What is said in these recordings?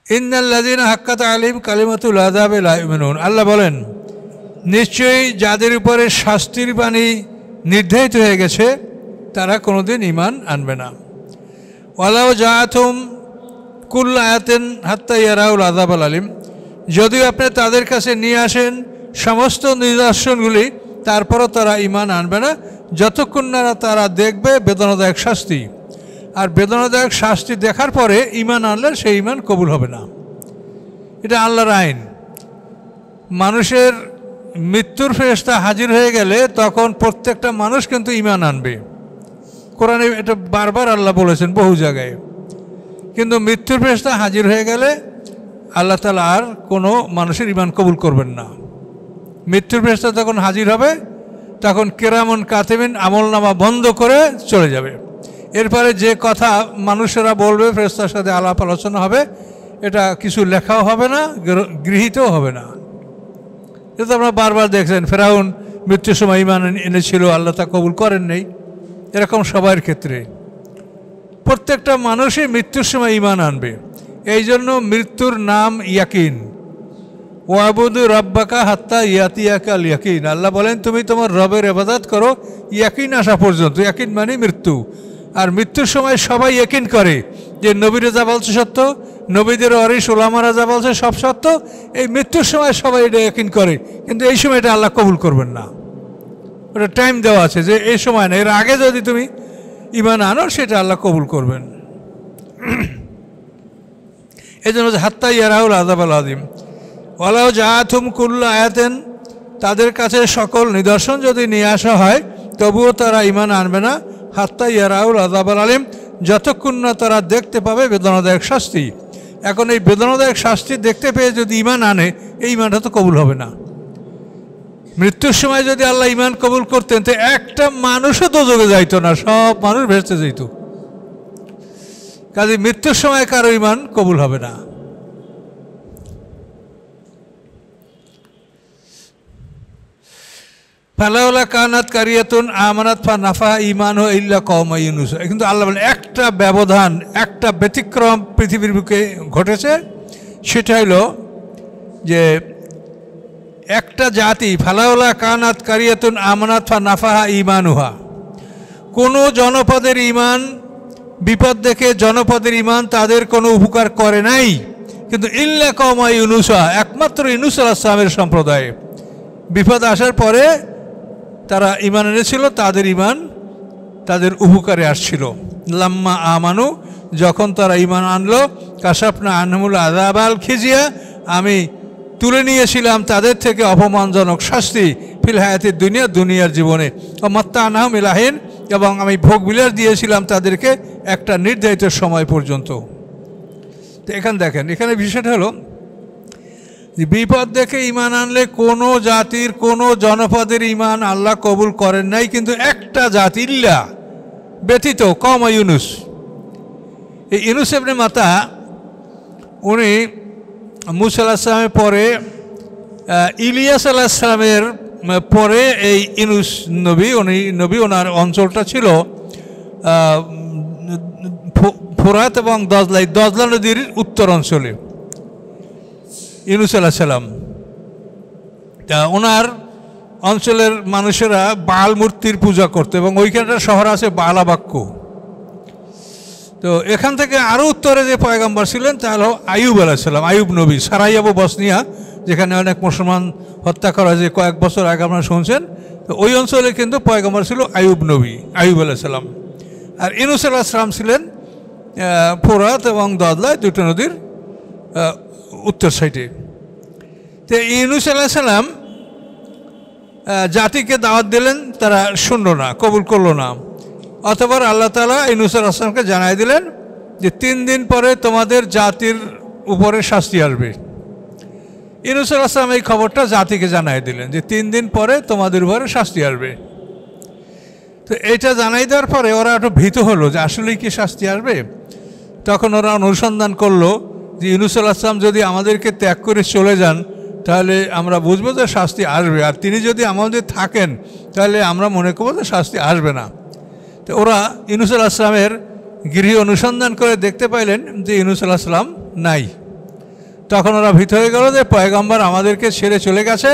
ইন্নাল্লাযীনা হাক্কাত আলাইহিম কালিমাতুল আযাবি লা ইউমিনুন, আল্লাহ বলেন নিশ্চয়ই যাদের উপরে শাস্তির বাণী নির্ধারিত হয়ে গেছে তারা কোনোদিন ঈমান আনবে না। ওয়ালাউ জাআতুম কুল্লু আয়াতিন হাত্তা ইয়ারাউল আযাবাল আলীম, যদিও আপনি তাদের কাছে নিয়ে আসেন সমস্ত নিদর্শনগুলি তারপরও তারা ঈমান আনবে না যতক্ষণ না তারা দেখবে বেদনাদায়ক শাস্তি। আর বেদনাদায়ক শাস্তি দেখার পরে ঈমান আনলে সেই ঈমান কবুল হবে না। এটা আল্লাহর আইন। মানুষের মৃত্যুর ফেরেশতা হাজির হয়ে গেলে তখন প্রত্যেকটা মানুষ কিন্তু ঈমান আনবে। কোরআনে এটা বারবার আল্লাহ বলেছেন বহু জায়গায়। কিন্তু মৃত্যুর ফেরেশতা হাজির হয়ে গেলে আল্লাহ তাআলা আর কোনো মানুষের ঈমান কবুল করবেন না। মৃত্যুর ফেরেশতা যখন হাজির হবে তখন কিরামুন কাতিবিন আমলনামা বন্ধ করে চলে যাবে। এরপরে যে কথা মানুষেরা বলবে ফেরেশতার সাথে আলাপ আলোচনা হবে, এটা কিছু লেখাও হবে না, গৃহীতও হবে না। এটা তো আপনারা বারবার দেখছেন, ফেরাউন মৃত্যুর সময় ঈমান এনেছিল, আল্লাহ তা কবুল করেন নেই। এরকম সবার ক্ষেত্রে প্রত্যেকটা মানুষই মৃত্যুর সময় ঈমান আনবে। এই জন্য মৃত্যুর নাম ইয়াকিন। ওয়াবুদু রাব্বাকা হাত্তা ইয়াতিয়াকাল ইয়াকিন, আল্লাহ বলেন তুমি তোমার রবের ইবাদত করো ইয়াকিন আসা পর্যন্ত। ইয়াকিন মানে মৃত্যু। আর মৃত্যুর সময় সবাই ইয়াকিন করে যে নবীরা যা বলছে সত্য, নবীদের ওয়ারিস ওলামারা যা বলছে সব সত্য। এই মৃত্যুর সময় সবাই এটা ইয়াকিন করে, কিন্তু এই সময় এটা আল্লাহ কবুল করবেন না। ওটা টাইম দেওয়া আছে যে এই সময় না, এর আগে যদি তুমি ঈমান আনো সেটা আল্লাহ কবুল করবেন। এই জন্য হাত্তা ইয়ারাউল আযাবাল আযীম। ওয়ালাউ জাআতুম কুল্লু আয়াতিন, তাদের কাছে সকল নিদর্শন যদি নিয়ে আসা হয় তবুও তারা ঈমান আনবে না। হাত্তা ইয়ারাউল আযাবাল আলীম, যতক্ষণ না তারা দেখতে পাবে বেদনাদায়ক শাস্তি। এখন এই বেদনাদায়ক শাস্তি দেখতে পেয়ে যদি ঈমান আনে, এই ঈমানটা তো কবুল হবে না। মৃত্যুর সময় যদি আল্লাহ ঈমান কবুল করতেন তো একটা মানুষও দোজখে যাইতো না, সব মানুষ ভেস্তে যেত। কাজে মৃত্যুর সময় কারো ঈমান কবুল হবে না। ফালাউলা কানাত কারিয়াতুন আমানাত ফানাফাহা ঈমানুহা ইল্লা কওমা ইউনুস। কিন্তু আল্লাহ বলেন একটা ব্যবধান, একটা ব্যতিক্রম পৃথিবীর বুকে ঘটেছে। সেটা হলো যে একটা জাতি, ফালাউলা কানাত কারিয়াতুন আমানাত ফানাফাহা ঈমানুহা, কোনো জনপদের ঈমান বিপদ দেখে জনপদের ঈমান তাদের কোনো উপকার করে নাই। কিন্তু ইল্লা কওমা ইউনুসা, একমাত্র ইউনুস আলাইহিস সালামের সম্প্রদায় বিপদ আসার পরে তারা ঈমান এনেছিল, তাদের ঈমান তাদের উপকারে আসছিল। লাম্মা আমানু, যখন তারা ঈমান আনলো, কাশাফনা আনহুমুল আযাবাল খিজিয়া, আমি তুলে নিয়েছিলাম তাদের থেকে অপমানজনক শাস্তি, ফিল হায়াতিদ দুনিয়া, দুনিয়ার জীবনে, ও মাত্তা'নাহুম ইলা হিন, এবং আমি ভোগ বিলাস দিয়েছিলাম তাদেরকে একটা নির্ধারিত সময় পর্যন্ত। তো এখানে দেখেন, এখানে বিষয়টা হলো যে বিপদ দেখে ঈমান আনলে কোনো জাতির কোনো জনপদের ঈমান আল্লাহ কবুল করেন নাই। কিন্তু একটা জাতি ইল্লা ব্যতীত, কওমা ইউনুস। এই ইউনুস ইবনে মাত্তা উনি মূসা আলাইহিস সালামের পরে ইলিয়াস আলাইহিস সালামের পরে এই ইউনুস নবী, উনি নবী, ওনার অঞ্চলটা ছিল ফোরাত এবং দজলা নদীর উত্তর অঞ্চলে ইউনুস আলাইহিস সালাম। তা ওনার অঞ্চলের মানুষেরা বাল মূর্তির পূজা করতো এবং ওইখানটার শহর আছে বালাবাক্য। তো এখান থেকে আরও উত্তরে যে পয়গম্বর ছিলেন তা হলো আইয়ুব আলাইহিস সালাম, আইয়ুব নবী। সারাইয়াবু বসনিয়া, যেখানে অনেক মুসলমান হত্যা করা যে কয়েক বছর আগে আপনারা শুনছেন, তো ওই অঞ্চলে কিন্তু পয়গম্বর ছিল আইয়ুব নবী, আইয়ুব আলাইহিস সালাম। আর ইউনুস আলাইহিস সালাম ছিলেন ফোরাত এবং দজলা, দুটো নদীর উত্তর সাইডে। তো ইউনুস আলাইহিস সালাম জাতিকে দাওয়াত দিলেন, তারা শুনল না, কবুল করলো না। অতঃপর আল্লাহ তাআলা ইউনুস আলাইহিস সালামকে জানাই দিলেন যে 3 দিন পরে তোমাদের জাতির উপরে শাস্তি আসবে। ইউনুস আলাইহিস সালাম এই খবরটা জাতিকে জানাই দিলেন যে 3 দিন পরে তোমাদের উপরে শাস্তি আসবে। তো এইটা জানাই দেওয়ার পরে ওরা একটু ভীত হলো যে আসলেই কি শাস্তি আসবে। তখন ওরা অনুসন্ধান করলো যে ইউনুস আলাইহিস সালাম যদি আমাদেরকে ত্যাগ করে চলে যান তাহলে আমরা বুঝবো যে শাস্তি আসবে, আর তিনি যদি আমাদের থাকেন তাহলে আমরা মনে করবো যে শাস্তি আসবে না। তো ওরা ইউনুস আলাইহিস সালামের গৃহে অনুসন্ধান করে দেখতে পাইলেন যে ইউনুস আলাইহিস সালাম নাই। তখন ওরা ভীত হয়ে গেল যে পয়গম্বর আমাদেরকে ছেড়ে চলে গেছে,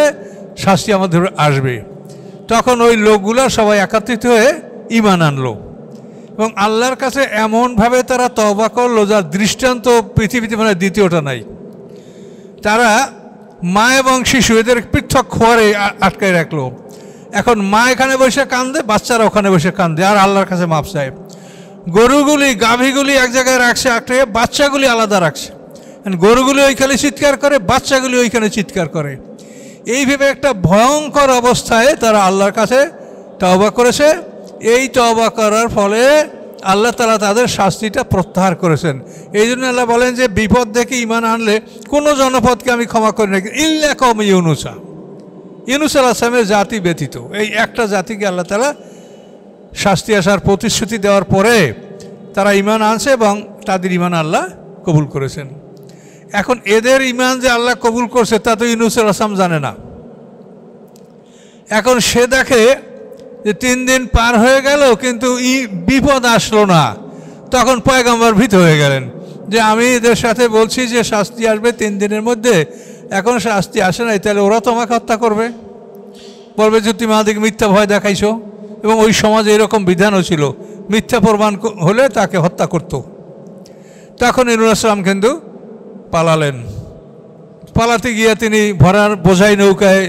শাস্তি আমাদের আসবে। তখন ওই লোকগুলো সবাই একত্রিত হয়ে ঈমান আনলো এবং আল্লাহর কাছে এমনভাবে তারা তওবা করলো যার দৃষ্টান্ত পৃথিবীতে মানে দ্বিতীয়টা নাই। তারা মা এবং শিশু এদের পৃথক খোয়ারে আটকায় রাখলো। এখন মা এখানে বসে কান্দে, বাচ্চারা ওখানে বসে কান্দে আর আল্লাহর কাছে মাপ চায়। গরুগুলি গাভীগুলি এক জায়গায় রাখছে আটকে, বাচ্চাগুলি আলাদা রাখছে। গরুগুলি ওইখানে চিৎকার করে, বাচ্চাগুলি ওইখানে চিৎকার করে। এইভাবে একটা ভয়ঙ্কর অবস্থায় তারা আল্লাহর কাছে তওবা করেছে। এই তওবা করার ফলে আল্লাহ তাআলা তাদের শাস্তিটা প্রত্যাহার করেছেন। এই জন্য আল্লাহ বলেন যে বিপদ দেখে ঈমান আনলে কোনো জনপদকে আমি ক্ষমা করি না ইল্লা কওম ইউনুসা, ইউনুস আলাইহিস সালামের জাতি ব্যতীত। এই একটা জাতিকে আল্লাহ তাআলা শাস্তি আসার প্রতিশ্রুতি দেওয়ার পরে তারা ঈমান আনছে এবং তাদের ঈমান আল্লাহ কবুল করেছেন। এখন এদের ঈমান যে আল্লাহ কবুল করছে তা তো ইউনুস আলাইহিস সালাম জানে না। এখন সে দেখে যে 3 দিন পার হয়ে গেল কিন্তু বিপদ আসলো না। তখন পয়গম্বর ভীত হয়ে গেলেন যে আমি এদের সাথে বলছি যে শাস্তি আসবে 3 দিনের মধ্যে, এখন শাস্তি আসে নাই, তাহলে ওরা তো আমাকে হত্যা করবে, বলবে যে তুমি আমাদেরকে মিথ্যা ভয় দেখাইছো। এবং ওই সমাজে এরকম বিধানও ছিল, মিথ্যা প্রমাণ হলে তাকে হত্যা করত। তখন ইউনুস আলাইহিস সালাম কিন্তু পালালেন। পালাতে গিয়ে তিনি ভরার বোঝাই নৌকায়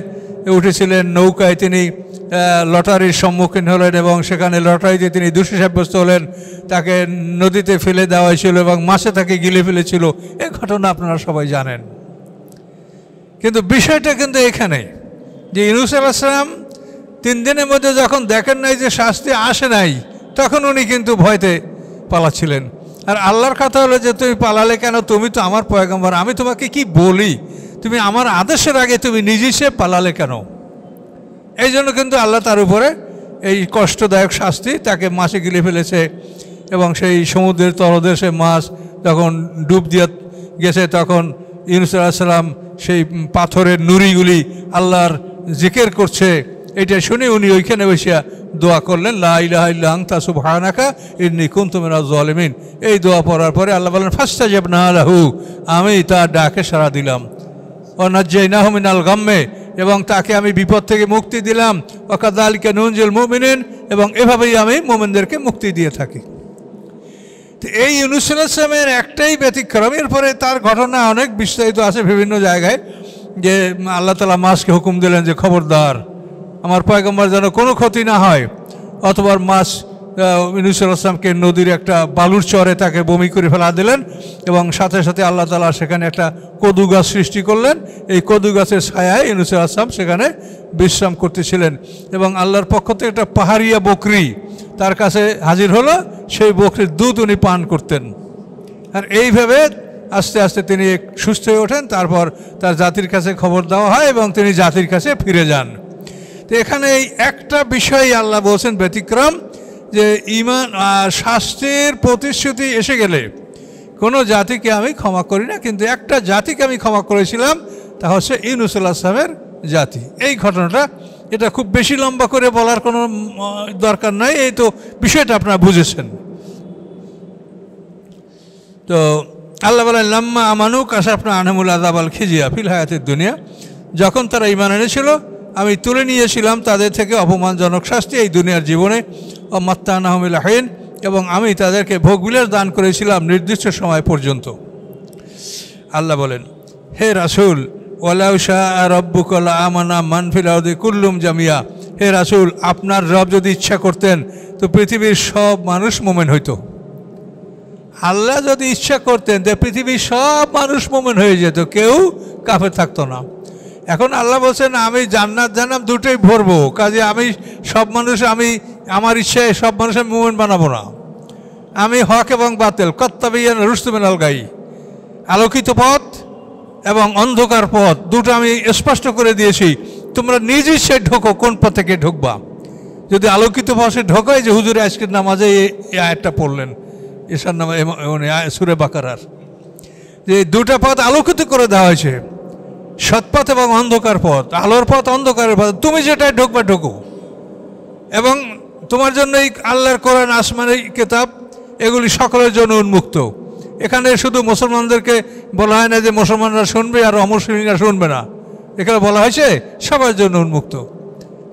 উঠেছিলেন। নৌকায় তিনি লটারির সম্মুখীন হলেন এবং সেখানে লটারিতে তিনি দোষী সাব্যস্ত হলেন। তাকে নদীতে ফেলে দেওয়া হয়েছিল এবং মাছে তাকে গিলে ফেলেছিল। এই ঘটনা আপনারা সবাই জানেন। কিন্তু বিষয়টা কিন্তু এখানে যে ইউনুস আলাইহিস সালাম 3 দিনের মধ্যে যখন দেখেন নাই যে শাস্তি আসে নাই, তখন উনি কিন্তু ভয়তে পালাচ্ছিলেন। আর আল্লাহর কথা হলো যে তুমি পালালে কেন? তুমি তো আমার পয়গম্বর, আমি তোমাকে কি বলি, তুমি আমার আদেশের আগে তুমি নিজে সে পালালে কেন? এই জন্য কিন্তু আল্লাহ তার উপরে এই কষ্টদায়ক শাস্তি, তাকে মাছে গিলে ফেলেছে এবং সেই সমুদ্রের তলদেশে মাছ যখন ডুব দিয়ে গেছে তখন ইউনুস আলাইহিস সালাম সেই পাথরের নুড়িগুলি আল্লাহর জিকির করছে। এটা শুনে উনি ওইখানে বসে দোয়া করলেন, লা ইলাহা ইল্লা আনতা সুবহানাকা ইন্নী কুনতু মিনাজ জালিমিন। এই দোয়া পড়ার পরে আল্লাহ বলেন ফাস্তাজাবনা লাহু, আমি তার ডাকে সাড়া দিলাম। ওয়া নাজ্জাইনাহু মিনাল গাম্মে, এবং তাকে আমি বিপদ থেকে মুক্তি দিলাম। ওয়া কাযালিকা নুনজিল মুমিনিন, এবং এভাবেই আমি মুমিনদেরকে মুক্তি দিয়ে থাকি। তো এই ইউনুস আলাইহিস সালামের একটাই ব্যতিক্রম। এরপরে তার ঘটনা অনেক বিস্তারিত আছে বিভিন্ন জায়গায়, যে আল্লাহ তাআলা মাছকে হুকুম দিলেন যে খবরদার আমার পয়গম্বর যেন কোনো ক্ষতি না হয়। অথবা মাছ ইউনুস আলাইহিস সালামকে নদীর একটা বালুর চরে তাকে বমি করে ফেলা দিলেন এবং সাথে সাথে আল্লাহ তাআলা সেখানে একটা কদু গাছ সৃষ্টি করলেন। এই কদু গাছের ছায়ায় ইউনুস আলাইহিস সালাম সেখানে বিশ্রাম করতেছিলেন এবং আল্লাহর পক্ষ থেকে একটা পাহাড়িয়া বকরি তার কাছে হাজির হলো। সেই বকরির দুধ উনি পান করতেন। আর এইভাবে আস্তে আস্তে তিনি সুস্থ হয়ে ওঠেন। তারপর তার জাতির কাছে খবর দেওয়া হয় এবং তিনি জাতির কাছে ফিরে যান। তো এখানে এই একটা বিষয় আল্লাহ বলছেন ব্যতিক্রম, যে ঈমান শাস্তির প্রতিশ্রুতি এসে গেলে কোনো জাতিকে আমি ক্ষমা করি না, কিন্তু একটা জাতিকে আমি ক্ষমা করেছিলাম, তা হচ্ছে ইউনুস আলাইহিস সালামের জাতি। এই ঘটনাটা, এটা খুব বেশি লম্বা করে বলার কোনো দরকার নাই, এই তো বিষয়টা আপনারা বুঝেছেন। তো আল্লাহ বলেন লাম্মা আমানু কাশাফনা আনহুমুল আযাব আল খিজিয়া ফিল হায়াতিদ দুনিয়া, যখন তারা ঈমান এনেছিল আমি তুলে নিয়েছিলাম তাদের থেকে অপমানজনক শাস্তি এই দুনিয়ার জীবনে, ও মাত্তানাহুম ইলা হিন, এবং আমি তাদেরকে ভোগবিলাস দান করেছিলাম নির্দিষ্ট সময় পর্যন্ত। আল্লাহ বলেন হে রাসূল ওয়ালাউ শাআ রাব্বুকা লাআমানা মান ফিল আরদি কুল্লুম জামিয়া, হে রাসূল আপনার রব যদি ইচ্ছা করতেন তো পৃথিবীর সব মানুষ মুমিন হইতো। আল্লাহ যদি ইচ্ছা করতেন যে পৃথিবীর সব মানুষ মুমিন হয়ে যেত, কেউ কাফের থাকতো না। এখন আল্লাহ বলছেন আমি জান্নাত জাহান্নাম দুটোই ভরবো, কাজে আমি সব মানুষ, আমি আমার ইচ্ছায় সব মানুষের মুমিন বানাবো না। আমি হক এবং বাতিল কত্তাবিয়ান রুশদু মিনাল গাই, আলোকিত পথ এবং অন্ধকার পথ দুটো আমি স্পষ্ট করে দিয়েছি, তোমরা নিজ ইচ্ছায় ঢোকো কোন পথ থেকে ঢুকবা। যদি আলোকিত পথে ঢোকায়, যে হুজুরে আজকের নামাজে এই আয়াতটা পড়লেন ঈশার নামে সূরা বাকারার, যে দুটা পথ আলোকিত করে দেওয়া হয়েছে, সৎপথ এবং অন্ধকার পথ, আলোর পথ অন্ধকারের পথ, তুমি যেটাই ঢুকবা ঢুকো। এবং তোমার জন্য এই আল্লাহর কোরআন আসমানের কিতাব এগুলি সকলের জন্য উন্মুক্ত। এখানে শুধু মুসলমানদেরকে বলা হয় না যে মুসলমানরা শুনবে আর অমুসলিমরা শুনবে না, এখানে বলা হয়েছে সবার জন্য উন্মুক্ত।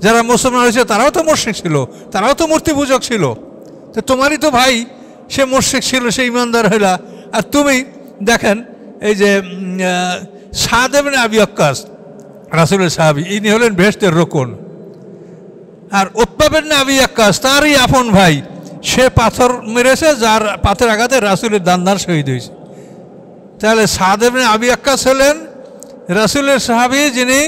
যারা মুসলমান হয়েছে তারাও তো মুশরিক ছিল, তারাও তো মূর্তি পূজক ছিল। তো তোমারই তো ভাই সে মুশরিক ছিল, সে ইমানদার হইলা। আর তুমি দেখেন এই যে সাদ ইবনে আবি ওয়াক্কাস রাসূলের সাহাবী, ইনি হলেন বেহেশতের রোকন। আর উতবা ইবনে আবি ওয়াক্কাস তারই আপন ভাই, সে পাথর মেরেছে, যার পাথর আঘাতে রাসূলের দান্দার শহীদ হয়েছে। তাহলে সাদ ইবনে আবি ওয়াক্কাস হলেন রাসূলের সাহাবী, যিনি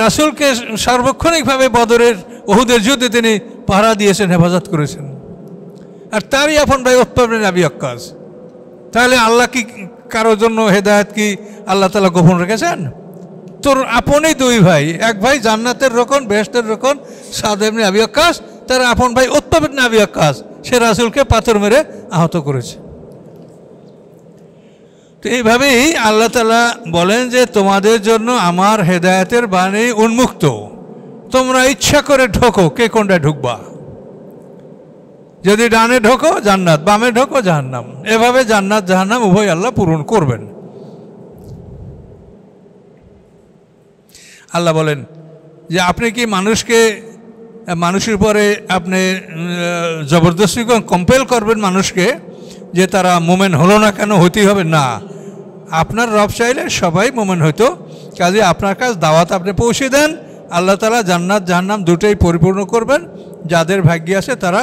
রাসূলকে সার্বক্ষণিকভাবে বদরের উহুদের যুদ্ধে তিনি পাহারা দিয়েছেন, হেফাজত করেছেন। আর তারই আপন ভাই উতবা ইবনে আবি ওয়াক্কাস। তাহলে আল্লাহ কি কারোর জন্য হেদায়েত কি আল্লাহ তাআলা গোপন রেখেছেন? তোর আপনই দুই ভাই, এক ভাই জান্নাতের রোকন, বেহেশতের রোকন সাদ ইবনে আবি ওয়াক্কাস, তার আপন ভাই উতবা ইবনে আবি ওয়াক্কাস, সে রাসূলকে পাথর মেরে আহত করেছে। তো এইভাবেই আল্লাহ তাআলা বলেন যে তোমাদের জন্য আমার হেদায়েতের বাণী উন্মুক্ত, তোমরা ইচ্ছা করে ঢোকো, কে কোনটায় ঢুকবা। যদি ডানে ঢোকো জান্নাত, বামে ঢোকো জাহান্নাম। এভাবে জান্নাত জাহান্নাম উভয় আল্লাহ পূরণ করবেন। আল্লাহ বলেন যে আপনি কি মানুষের উপরে আপনি জবরদস্তি কম্পেল করবেন মানুষকে যে তারা মোমেন হলো না কেন, হইতেই হবে না। আপনার রব চাইলে সবাই মোমেন হইতো, কাজে আপনার কাছে দাওয়াত আপনি পৌঁছে দেন, আল্লাহ তাআলা জান্নাত জাহান্নাম দুটোই পরিপূর্ণ করবেন। যাদের ভাগ্যে আছে তারা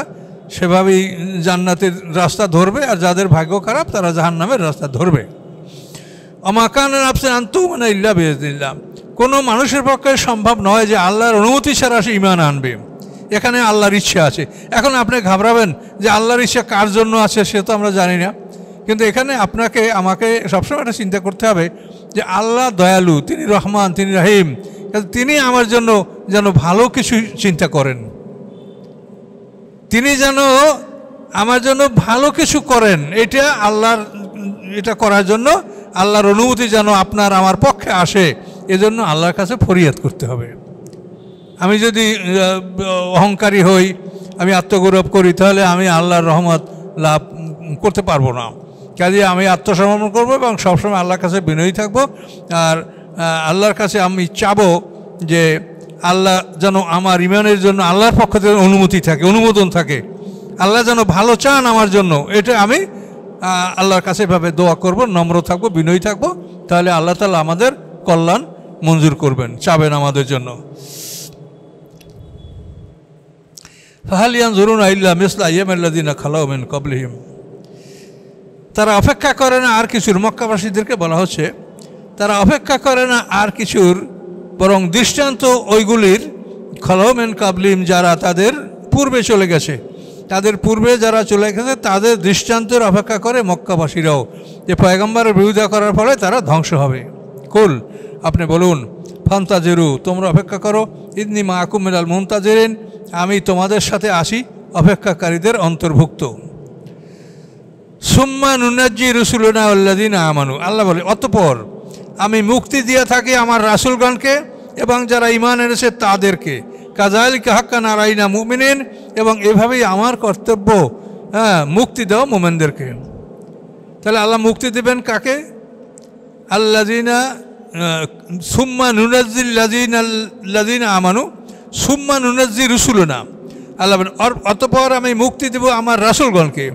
সেভাবেই জান্নাতের রাস্তা ধরবে, আর যাদের ভাগ্য খারাপ তারা জাহান্নামের রাস্তা ধরবে। অমাকানের আপসে আনতু মানে ইল্লা বিইজনিল্লাহ, কোনো মানুষের পক্ষে সম্ভব নয় যে আল্লাহর অনুমতি ছাড়া সে ঈমান আনবে। এখানে আল্লাহর ইচ্ছা আছে। এখন আপনি ঘাবড়াবেন যে আল্লাহর ইচ্ছা কার জন্য আছে সে তো আমরা জানি না, কিন্তু এখানে আপনাকে আমাকে সবসময় একটা চিন্তা করতে হবে যে আল্লাহ দয়ালু, তিনি রহমান, তিনি রহিম, তিনি আমার জন্য যেন ভালো কিছু চিন্তা করেন, তিনি যেন আমার জন্য ভালো কিছু করেন। এটা করার জন্য আল্লাহর অনুমতি যেন আপনার আমার পক্ষে আসে, এজন্য আল্লাহর কাছে ফরিয়াদ করতে হবে। আমি যদি অহংকারী হই, আমি আত্মগৌরব করি, তাহলে আমি আল্লাহর রহমত লাভ করতে পারবো না। কাজে আমি আত্মসমর্পণ করবো এবং সবসময় আল্লাহর কাছে বিনয়ী থাকবো। আর আল্লাহর কাছে আমি চাবো যে আল্লাহ যেন আমার ইমানের জন্য আল্লাহর পক্ষ থেকে অনুমতি থাকে, অনুমোদন থাকে, আল্লাহ যেন ভালো চান আমার জন্য। এটা আমি আল্লাহর কাছে এভাবে দোয়া করব, নম্র থাকবো, বিনয়ী থাকবো, তাহলে আল্লাহ তাআলা আমাদের কল্যাণ মঞ্জুর করবেন, চাবেন আমাদের জন্য। ফাহাল ইয়ানজুরুনা ইল্লা মিসলা আইয়ামিল্লাযিনা খালাউ মিন ক্বাবলিহিম, তারা অপেক্ষা করে না আর কিছুর, মক্কাবাসীদেরকে বলা হচ্ছে তারা অপেক্ষা করে না আর কিছুর, বরং দৃষ্টান্ত ওইগুলির, খালাউ মিন ক্বাবলিহিম, যারা তাদের পূর্বে চলে গেছে, তাদের পূর্বে যারা চলে গেছে তাদের দৃষ্টান্তের অপেক্ষা করে মক্কাবাসীরাও, যে পয়গম্বরের বিরোধিতা করার ফলে তারা ধ্বংস হবে। কুল, আপনি বলুন, ফান্তাজিরু, তোমরা অপেক্ষা করো, ইন্নী মাআকুম মিনাল মুনতাজিরিন, আমি তোমাদের সাথে আসি অপেক্ষাকারীদের অন্তর্ভুক্ত। সুম্মা নুনাজ্জি রুসুলনা আল্লাযিনা আমানু, আল্লাহ বলে অতঃপর আমি মুক্তি দিয়ে থাকি আমার রাসূলগণকে এবং যারা ঈমান এনেছে তাদেরকে, কাযালিকা হাক্কান আলাইনা মুমিনিন, এবং এভাবেই আমার কর্তব্য মুক্তি দেওয়া মুমিনদেরকে। তাহলে আল্লাহ মুক্তি দেবেন কাকে? আল্লাযিনা, সুম্মা নুনাজ্জিল লাযিনা আমানু সুম্মা নুনাজ্জি রুসুলনা, আল্লাহ অতঃপর আমি মুক্তি দেব আমার রাসূলগণকে,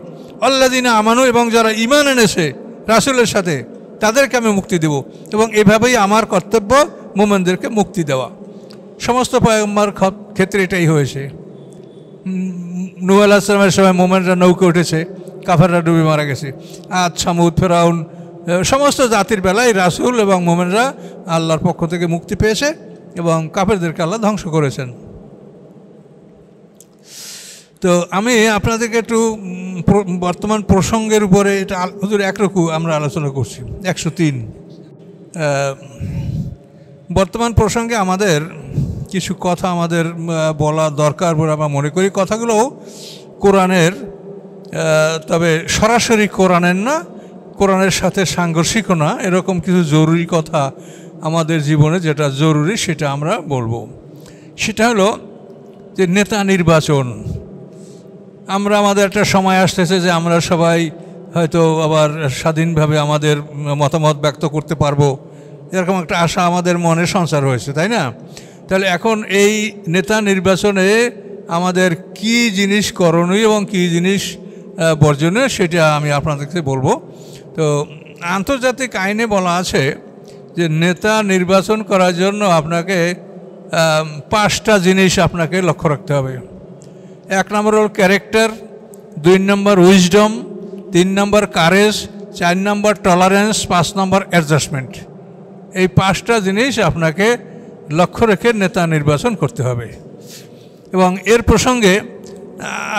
আল্লাযিনা আমানু, এবং যারা ঈমান এনেছে রাসূলের সাথে তাদেরকে আমি মুক্তি দেব, এবং এভাবেই আমার কর্তব্য মুমিনদেরকে মুক্তি দেওয়া। সমস্ত পয়গম্বর ক্ষেত্রে এটাই হয়েছে। নূহ আলাইহিস সালামের সময় মুমিনরা নৌকে উঠেছে, কাফেররা ডুবে মারা গেছে। আদ, সামুদ, ফেরাউন, সমস্ত জাতির বেলায় রাসূল এবং মুমিনরা আল্লাহর পক্ষ থেকে মুক্তি পেয়েছে এবং কাফেরদেরকে আল্লাহ ধ্বংস করেছেন। তো আমি আপনাদেরকে একটু বর্তমান প্রসঙ্গের উপরে, এটা হুজুর একরকম আমরা আলোচনা করছি 103। বর্তমান প্রসঙ্গে আমাদের কিছু কথা আমাদের বলা দরকার বলে আমরা মনে করি। কথাগুলো কোরআনের, তবে সরাসরি কোরআনের না, কোরআনের সাথে সাংঘর্ষিকও না, এরকম কিছু জরুরি কথা আমাদের জীবনে যেটা জরুরি সেটা আমরা বলবো। সেটা হলো যে নেতা নির্বাচন। আমাদের একটা সময় আসতেছে যে আমরা সবাই হয়তো আবার স্বাধীনভাবে আমাদের মতামত ব্যক্ত করতে পারবো, এরকম একটা আশা আমাদের মনে সঞ্চার হয়েছে, তাই না? তাহলে এখন এই নেতা নির্বাচনে আমাদের কি জিনিস করণীয় এবং কি জিনিস বর্জনীয় সেটা আমি আপনাদেরকে বলবো। তো আন্তর্জাতিক আইনে বলা আছে যে নেতা নির্বাচন করার জন্য আপনাকে 5টা জিনিস আপনাকে লক্ষ্য রাখতে হবে। 1 নম্বর হল ক্যারেক্টার, 2 নম্বর উইজডম, 3 নম্বর কারেজ, 4 নম্বর টলারেন্স, 5 নম্বর অ্যাডজাস্টমেন্ট। এই 5টা জিনিস আপনাকে লক্ষ্য রেখে নেতা নির্বাচন করতে হবে। এবং এর প্রসঙ্গে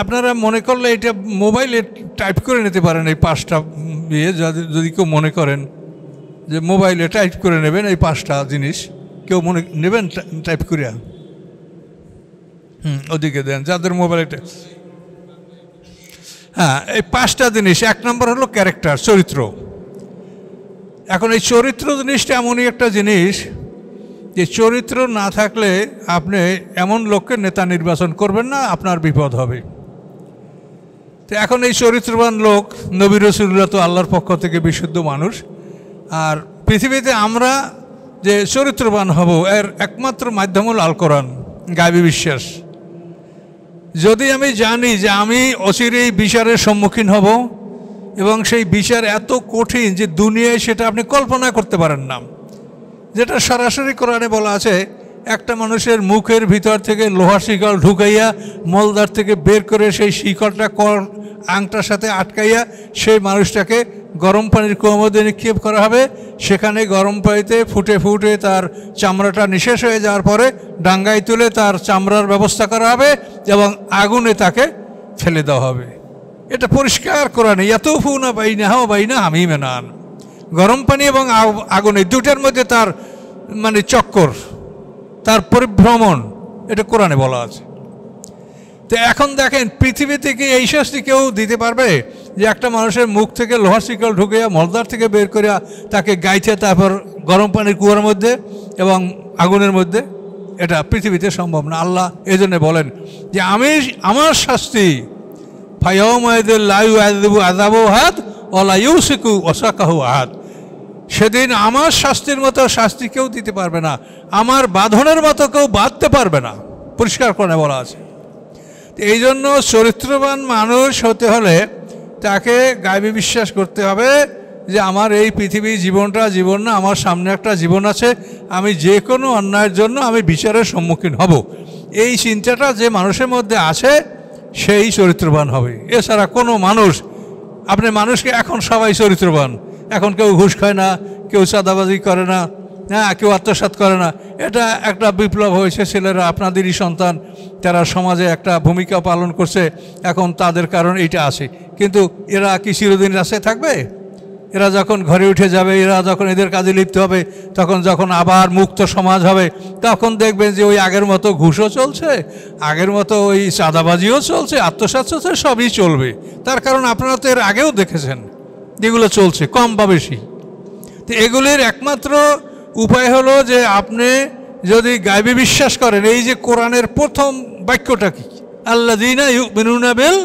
আপনারা মনে করলে এটা মোবাইলে টাইপ করে নিতে পারেন এই 5টা ইয়ে, যদি কেউ মনে করেন যে মোবাইলে টাইপ করে নেবেন এই 5টা জিনিস, কেউ মনে নেবেন টাইপ করে? ওদিকে দেন যাদের মোবাইলে। হ্যাঁ, এই 5টা জিনিস। 1 নম্বর হলো ক্যারেক্টার, চরিত্র। এখন এই চরিত্র জিনিসটা এমনই একটা জিনিস যে চরিত্র না থাকলে আপনি এমন লোককে নেতা নির্বাচন করবেন না, আপনার বিপদ হবে। তো এখন এই চরিত্রবান লোক, নবী রাসূলুল্লাহ তো আল্লাহর পক্ষ থেকে বিশুদ্ধ মানুষ, আর পৃথিবীতে আমরা যে চরিত্রবান হব এর একমাত্র মাধ্যম হল আল কোরআন, গায়বী বিশ্বাস। যদি আমি জানি যে আমি অচিরেই বিচারের সম্মুখীন হব এবং সেই বিচার এত কঠিন যে দুনিয়ায় সেটা আপনি কল্পনা করতে পারেন না, যেটা সরাসরি কোরআনে বলা আছে, একটা মানুষের মুখের ভিতর থেকে লোহার শিকল ঢুকাইয়া মলদার থেকে বের করে সেই শিকলটা আংটার সাথে আটকাইয়া সেই মানুষটাকে গরম পানির কুয়োর মধ্যে নিক্ষেপ করা হবে। সেখানে গরম পানিতে ফুটে ফুটে তার চামড়াটা নিঃশেষ হয়ে যাওয়ার পরে ডাঙ্গায় তুলে তার চামড়ার ব্যবস্থা করা হবে এবং আগুনে তাকে ফেলে দেওয়া হবে। এটা পরিষ্কার কোরআনে, ইয়াতুফুনা বাইনাহা ওয়া বাইনা হামিমিন আন। গরম পানি এবং আগুন এই দুটার মধ্যে তার মানে চক্কর, তার পরিভ্রমণ, এটা কোরআনে বলা আছে। তো এখন দেখেন পৃথিবী থেকে এই শাস্তি কেউ দিতে পারবে যে একটা মানুষের মুখ থেকে লোহার শিকল ঢুকিয়া মলদার থেকে বের করিয়া তাকে গাইছে তারপর গরম পানির কুয়োর মধ্যে এবং আগুনের মধ্যে? এটা পৃথিবীতে সম্ভব না। আল্লাহ এই জন্য বলেন যে আমার শাস্তি সেদিন আমার শাস্তির মতো শাস্তি কেউ দিতে পারবে না, আমার বাঁধনের মতো কেউ বাঁধতে পারবে না, পরিষ্কার করে বলা আছে। এই জন্য চরিত্রবান মানুষ হতে হলে তাকে গায়বী বিশ্বাস করতে হবে যে আমার এই পৃথিবীর জীবনটা জীবন না, আমার সামনে একটা জীবন আছে, আমি যে কোনো অন্যায়ের জন্য আমি বিচারের সম্মুখীন হব। এই চিন্তাটা যে মানুষের মধ্যে আছে সেই চরিত্রবান হবে। এছাড়া কোনো মানুষ, আপনি মানুষকে এখন সবাই চরিত্রবান, এখন কেউ ঘুষ খায় না, কেউ চাঁদাবাজি করে না, হ্যাঁ, কেউ আত্মসাৎ করে না। এটা একটা বিপ্লব হয়েছে, ছেলেরা আপনাদেরই সন্তান, তারা সমাজে একটা ভূমিকা পালন করছে, এখন তাদের কারণ এইটা আছে। কিন্তু এরা কি চিরদিন রাস্তায় থাকবে? এরা যখন ঘরে উঠে যাবে, এরা যখন এদের কাজে লিপ্ত হবে, তখন যখন আবার মুক্ত সমাজ হবে, তখন দেখবেন যে ওই আগের মতো ঘুষও চলছে, আগের মতো ওই চাঁদাবাজিও চলছে, আত্মসাৎ চলছে, সবই চলবে। তার কারণ আপনারা তো এর আগেও দেখেছেন যেগুলো চলছে কম বা বেশি। তো এগুলির একমাত্র উপায় হলো যে আপনি যদি গায়বী বিশ্বাস করেন, এই যে কোরআনের প্রথম বাক্যটা কি, আল্লাযীনা ইউমিনুনা বিল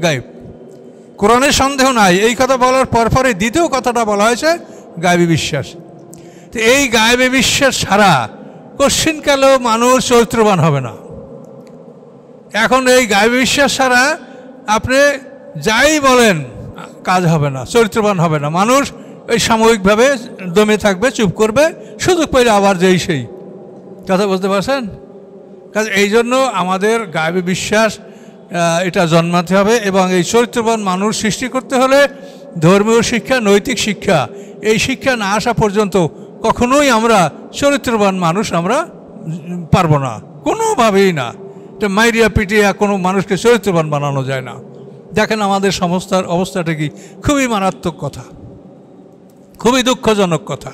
গায়ব, কোরআনের সন্দেহ নাই, এই কথা বলার পরপরে দ্বিতীয় কথাটা বলা হয়েছে গায়বী বিশ্বাস। তো এই গায়বী বিশ্বাস ছাড়া কশ্চিনকালেও মানুষ চরিত্রবান হবে না। এখন এই গায়বী বিশ্বাস ছাড়া আপনি যাই বলেন কাজ হবে না, চরিত্রবান হবে না। মানুষ ওই সাময়িকভাবে দমে থাকবে, চুপ করবে, সুযোগ পেলে আবার যেই সেই। কথা বুঝতে পারছেন? কাজে এই জন্য আমাদের গায়বী বিশ্বাস এটা জন্মাতে হবে এবং এই চরিত্রবান মানুষ সৃষ্টি করতে হলে ধর্মীয় শিক্ষা, নৈতিক শিক্ষা, এই শিক্ষা না আসা পর্যন্ত কখনোই আমরা চরিত্রবান মানুষ আমরা পারবো না, কোনোভাবেই না। এটা মাইরিয়া পিটিয়া কোনো মানুষকে চরিত্রবান বানানো যায় না। দেখেন আমাদের সমস্যার অবস্থাটা কি, খুবই মারাত্মক কথা, খুবই দুঃখজনক কথা।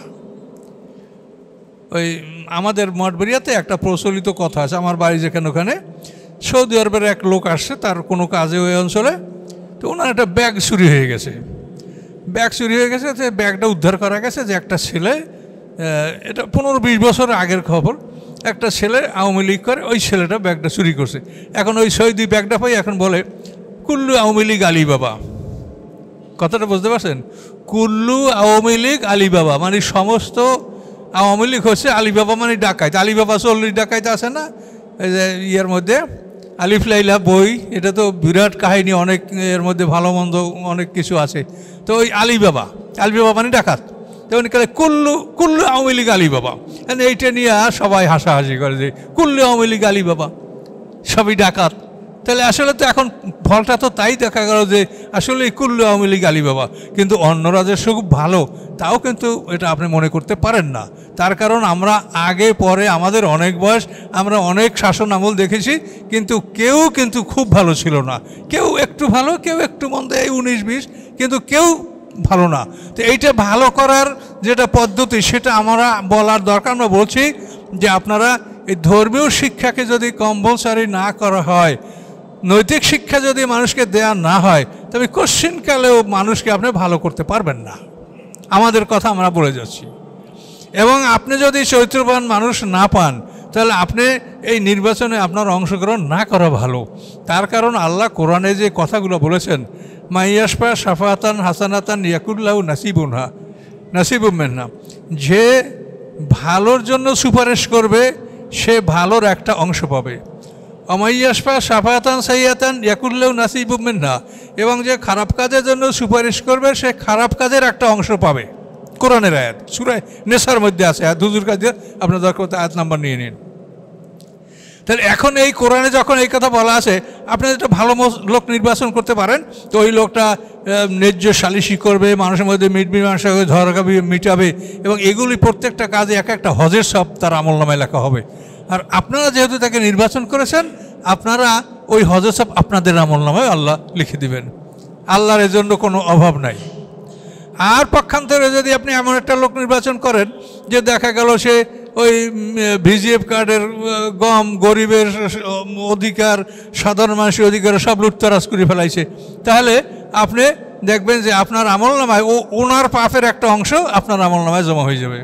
ওই আমাদের মঠবাড়িয়াতে একটা প্রচলিত কথা আছে, আমার বাড়ি যেখানে ওখানে সৌদি আরবের এক লোক আসছে তার কোনো কাজে ওই অঞ্চলে, তো ওনার একটা ব্যাগ চুরি হয়ে গেছে। ব্যাগ চুরি হয়ে গেছে, তো ব্যাগটা উদ্ধার করা গেছে যে একটা ছেলে, এটা 15-20 বছর আগের খবর, একটা ছেলে আওয়ামী লীগ করে, ওই ছেলেটা ব্যাগটা চুরি করছে। এখন ওই সৌদি ব্যাগটা পাই এখন বলে কুল্লু আওয়ামী লীগ আলী বাবা, কথাটা বুঝতে পারছেন? কুল্লু আওয়ামী লীগ আলিবাবা, মানে সমস্ত আওয়ামী লীগ হচ্ছে আলিবাবা মানে ডাকাইত। আলিবাবা 40 ডাকাইত আছে না এই যে ইয়ের মধ্যে, আলিফ লাইলা বই, এটা তো বিরাট কাহিনী, অনেক এর মধ্যে ভালো মন্দ অনেক কিছু আছে। তো ওই আলিবাবা মানে ডাকাত, তেমনি কালে কুল্লু আওয়ামী লীগ আলিবাবা, এইটা নিয়ে সবাই হাসাহাসি করে যে কুল্লু আওয়ামী লীগ আলিবাবা, সবই ডাকাত। তাহলে আসলে তো এখন ফলটা তো তাই দেখা গেল যে আসলে কুল্লু আওয়ামী লীগ আলিবাবা, কিন্তু অন্য রাজ্যের খুব ভালো, তাও কিন্তু এটা আপনি মনে করতে পারেন না। তার কারণ আমরা আগে পরে আমাদের অনেক বয়স, আমরা অনেক শাসন আমল দেখেছি, কিন্তু কেউ কিন্তু খুব ভালো ছিল না, কেউ একটু ভালো, কেউ একটু মন্দ, এই 19-20, কিন্তু কেউ ভালো না। তো এইটা ভালো করার যেটা পদ্ধতি সেটা আমরা বলার দরকার। আমরা বলছি যে আপনারা এই ধর্মীয় শিক্ষাকে যদি কম্পালসারি না করা হয়, নৈতিক শিক্ষা যদি মানুষকে দেয়া না হয়, তবে কোশ্চিনকালেও মানুষকে আপনি ভালো করতে পারবেন না। আমাদের কথা আমরা বলে যাচ্ছি। এবং আপনি যদি চরিত্রবান মানুষ না পান, তাহলে আপনি এই নির্বাচনে আপনার অংশগ্রহণ না করা ভালো। তার কারণ আল্লাহ কোরআনে যে কথাগুলো বলেছেন, মাইয়াসপা সাফাতান হাসানাতান ইয়াকুল্লাহু নাসিবুম মিনহা, যে ভালোর জন্য সুপারিশ করবে সে ভালোর একটা অংশ পাবে। অমাইয়াসপা সাফাতান সাইয়াতান ইয়াকুল্লাহু নাসিবুম মিনহা, এবং যে খারাপ কাজের জন্য সুপারিশ করবে সে খারাপ কাজের একটা অংশ পাবে। কোরআনের আয়াত, সূরা নেসার মধ্যে আছে। হুজুর কাছে আপনার দরকার আয়াত নাম্বার নিয়ে নিন। তাহলে এখন এই কোরআনে যখন এই কথা বলা আছে, আপনি একটা ভালো লোক নির্বাচন করতে পারেন, তো ওই লোকটা ন্যায্য সালিশি করবে, মানুষের মধ্যে মীমাংসা করে ঝগড়া মিটাবে, এবং এগুলি প্রত্যেকটা কাজে এক একটা হজের সব তার আমলনামায় লেখা হবে। আর আপনারা যেহেতু তাকে নির্বাচন করেছেন, আপনারা ওই হজের সব আপনাদের আমলনামায় আল্লাহ লিখে দিবেন। আল্লাহর এজন্য কোনো অভাব নাই। আর পক্ষান্তরে যদি আপনি এমন একটা লোক নির্বাচন করেন যে দেখা গেল সে ওই ভিজিএফ কার্ডের গম, গরিবের অধিকার, সাধারণ মানুষের অধিকার সব লুটতরাজ করে ফেলাইছে, তাহলে আপনি দেখবেন যে আপনার আমলনামায় ওনার পাপের একটা অংশ আপনার আমলনামায় জমা হয়ে যাবে।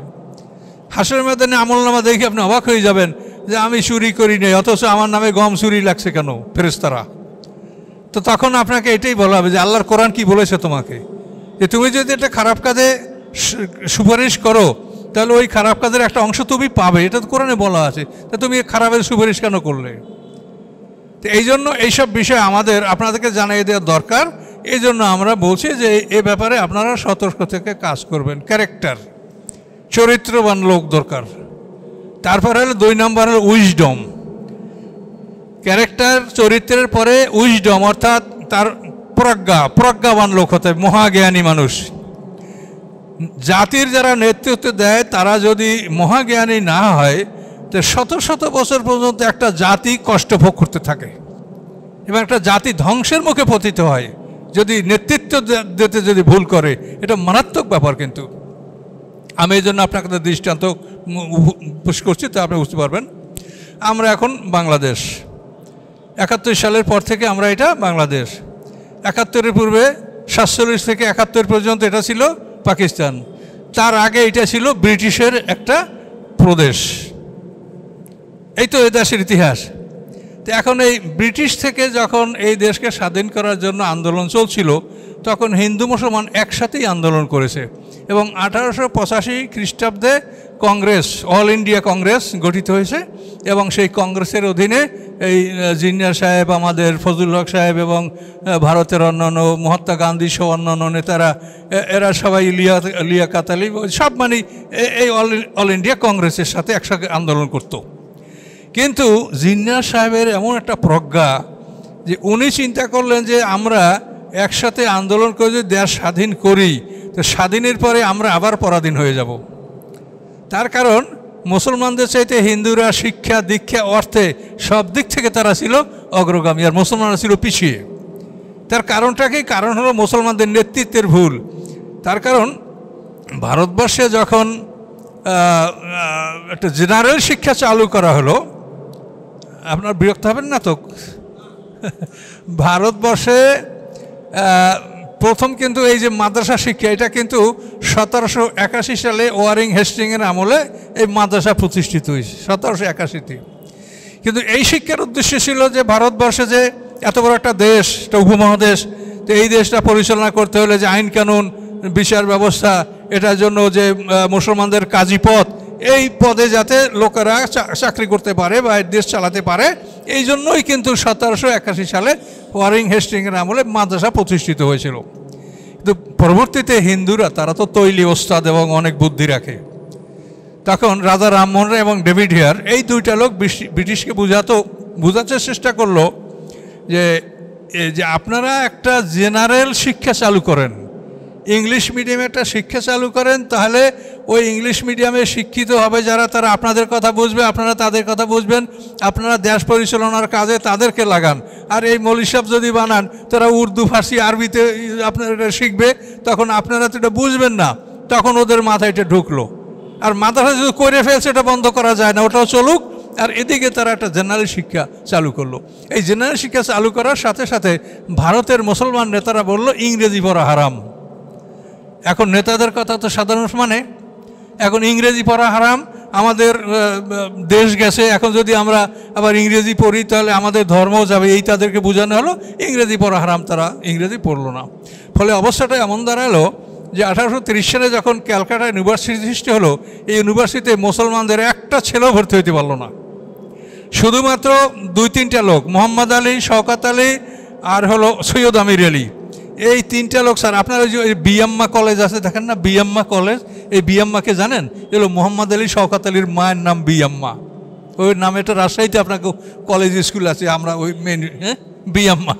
হাসরের ময়দানে আমলনামা দেখে আপনি অবাক হয়ে যাবেন যে আমি চুরি করি নাই, অথচ আমার নামে গম চুরি লাগছে কেন ফেরেশতারা। তো তখন আপনাকে এটাই বলা হবে যে আল্লাহর কোরআন কি বলেছে তোমাকে, যে তুমি যদি একটা খারাপ কাজে সুপারিশ করো, তাহলে ওই খারাপ কাজের একটা অংশ তুমি পাবে, এটা তো কোরআনে বলা আছে। তা তুমি খারাপের সুপারিশ কেন করলে? তো এই জন্য এইসব বিষয় আমাদের আপনাদেরকে জানিয়ে দেওয়া দরকার। এই জন্য আমরা বলছি যে এ ব্যাপারে আপনারা সতর্ক থেকে কাজ করবেন। ক্যারেক্টার, চরিত্রবান লোক দরকার। তারপর হলো 2 নম্বর হলো উইজডম। ক্যারেক্টার, চরিত্রের পরে উইজডম, অর্থাৎ তার প্রজ্ঞাবান লোক হতে, মহাজ্ঞানী মানুষ। জাতির যারা নেতৃত্ব দেয় তারা যদি মহাজ্ঞানী না হয়, তো শত শত বছর পর্যন্ত একটা জাতি কষ্ট ভোগ করতে থাকে এবং একটা জাতি ধ্বংসের মুখে পতিত হয় যদি নেতৃত্ব দিতে যদি ভুল করে। এটা মারাত্মক ব্যাপার। কিন্তু আমি এই জন্য আপনাকে দৃষ্টান্ত পেশ করছি, তা আপনি বুঝতে পারবেন। আমরা এখন বাংলাদেশ, 71 সালের পর থেকে আমরা এটা বাংলাদেশ। 71-এর পূর্বে 47 থেকে 71 পর্যন্ত এটা ছিল পাকিস্তান। তার আগে এটা ছিল ব্রিটিশের একটা প্রদেশ। এই তো এই দেশের ইতিহাস। তো এখন এই ব্রিটিশ থেকে যখন এই দেশকে স্বাধীন করার জন্য আন্দোলন চলছিল, তখন হিন্দু মুসলমান একসাথেই আন্দোলন করেছে এবং 1885 খ্রিস্টাব্দে কংগ্রেস, অল ইন্ডিয়া কংগ্রেস গঠিত হয়েছে এবং সেই কংগ্রেসের অধীনে এই জিন্নাহ সাহেব, আমাদের ফজলুল হক সাহেব এবং ভারতের অন্যান্য মহাত্মা গান্ধী সহ অন্যান্য নেতারা, এরা সবাই লিয়াকাত আলী সব, মানে এই অল ইন্ডিয়া কংগ্রেসের সাথে একসাথে আন্দোলন করত। কিন্তু জিন্নাহ সাহেবের এমন একটা প্রজ্ঞা যে উনি চিন্তা করলেন যে আমরা একসাথে আন্দোলন করে যদি দেশ স্বাধীন করি, তো স্বাধীনের পরে আমরা আবার পরাধীন হয়ে যাব। তার কারণ মুসলমানদের চাইতে হিন্দুরা শিক্ষা, দীক্ষা, অর্থে সব দিক থেকে তারা ছিল অগ্রগামী, আর মুসলমানরা ছিল পিছিয়ে। তার কারণটা কি? কারণ হলো মুসলমানদের নেতৃত্বের ভুল। তার কারণ ভারতবর্ষে যখন একটা জেনারেল শিক্ষা চালু করা হলো, আপনার বিরক্ত হবেন না তো? ভারতবর্ষে প্রথম কিন্তু এই যে মাদ্রাসা শিক্ষা, এটা কিন্তু 1781 সালে ওয়ারিং হেস্টিংয়ের আমলে এই মাদ্রাসা প্রতিষ্ঠিত হয়েছে, 1781-তে। কিন্তু এই শিক্ষার উদ্দেশ্য ছিল যে ভারতবর্ষে যে এত বড় একটা দেশ, একটা উপমহাদেশ, তো এই দেশটা পরিচালনা করতে হলে যে আইন কানুন, বিচার ব্যবস্থা, এটার জন্য যে মুসলমানদের কাজী পদ, এই পদে যাতে লোকেরা চাকরি করতে পারে বা দেশ চালাতে পারে, এই জন্যই কিন্তু 1781 সালে ওয়ারিং হেস্টিংয়ের আমলে মাদ্রাসা প্রতিষ্ঠিত হয়েছিল। কিন্তু পরবর্তীতে হিন্দুরা, তারা তো তৈলি ওস্তাদ এবং অনেক বুদ্ধি রাখে, তখন রাজা রামমোহন রায় এবং ডেভিড হেয়ার, এই দুইটা লোক ব্রিটিশকে বোঝাতে চেষ্টা করলো যে আপনারা একটা জেনারেল শিক্ষা চালু করেন, ইংলিশ মিডিয়ামে একটা শিক্ষা চালু করেন, তাহলে ওই ইংলিশ মিডিয়ামে শিক্ষিত হবে যারা, তারা আপনাদের কথা বুঝবে, আপনারা তাদের কথা বুঝবেন, আপনারা দেশ পরিচালনার কাজে তাদেরকে লাগান। আর এই মৌলভী সাহেব যদি বানান, তারা উর্দু, ফার্সি, আরবিতে আপনারা এটা শিখবে, তখন আপনারা তো এটা বুঝবেন না। তখন ওদের মাথায় এটা ঢুকলো, আর মাদ্রাসা যদি করে ফেলছে এটা বন্ধ করা যায় না, ওটাও চলুক। আর এদিকে তারা একটা জেনারেল শিক্ষা চালু করলো। এই জেনারেল শিক্ষা চালু করার সাথে সাথে ভারতের মুসলমান নেতারা বলল ইংরেজি পড়া হারাম। এখন নেতাদের কথা তো সাধারণ মানে, এখন ইংরেজি পড়া হারাম, আমাদের দেশ গেছে, এখন যদি আমরা আবার ইংরেজি পড়ি তাহলে আমাদের ধর্মও যাবে, এই তাদেরকে বোঝানো হলো ইংরেজি পড়া হারাম, তারা ইংরেজি পড়লো না। ফলে অবস্থাটা এমন দাঁড়ালো যে 1830 সালে যখন ক্যালকাটা ইউনিভার্সিটি সৃষ্টি হলো, এই ইউনিভার্সিটিতে মুসলমানদের একটা ছেলেও ভর্তি হইতে পারলো না। শুধুমাত্র 2-3টা লোক, মোহাম্মদ আলী, শওকত আলী আর হলো সৈয়দ আমির আলী, এই 3টা লোক। স্যার আপনারা যে বিয়াম্মা কলেজ আছে দেখেন না, বিয়াম্মা কলেজ, এই বিয়াম্মাকে জানেন? এলো মোহাম্মদ আলী, শওকত আলীর মায়ের নাম বিয়াম্মা, ওই নামে এটা রাজশাহীতে আপনাকে কলেজ স্কুল আছে, আমরা ওই মেন বিয়াম্মা,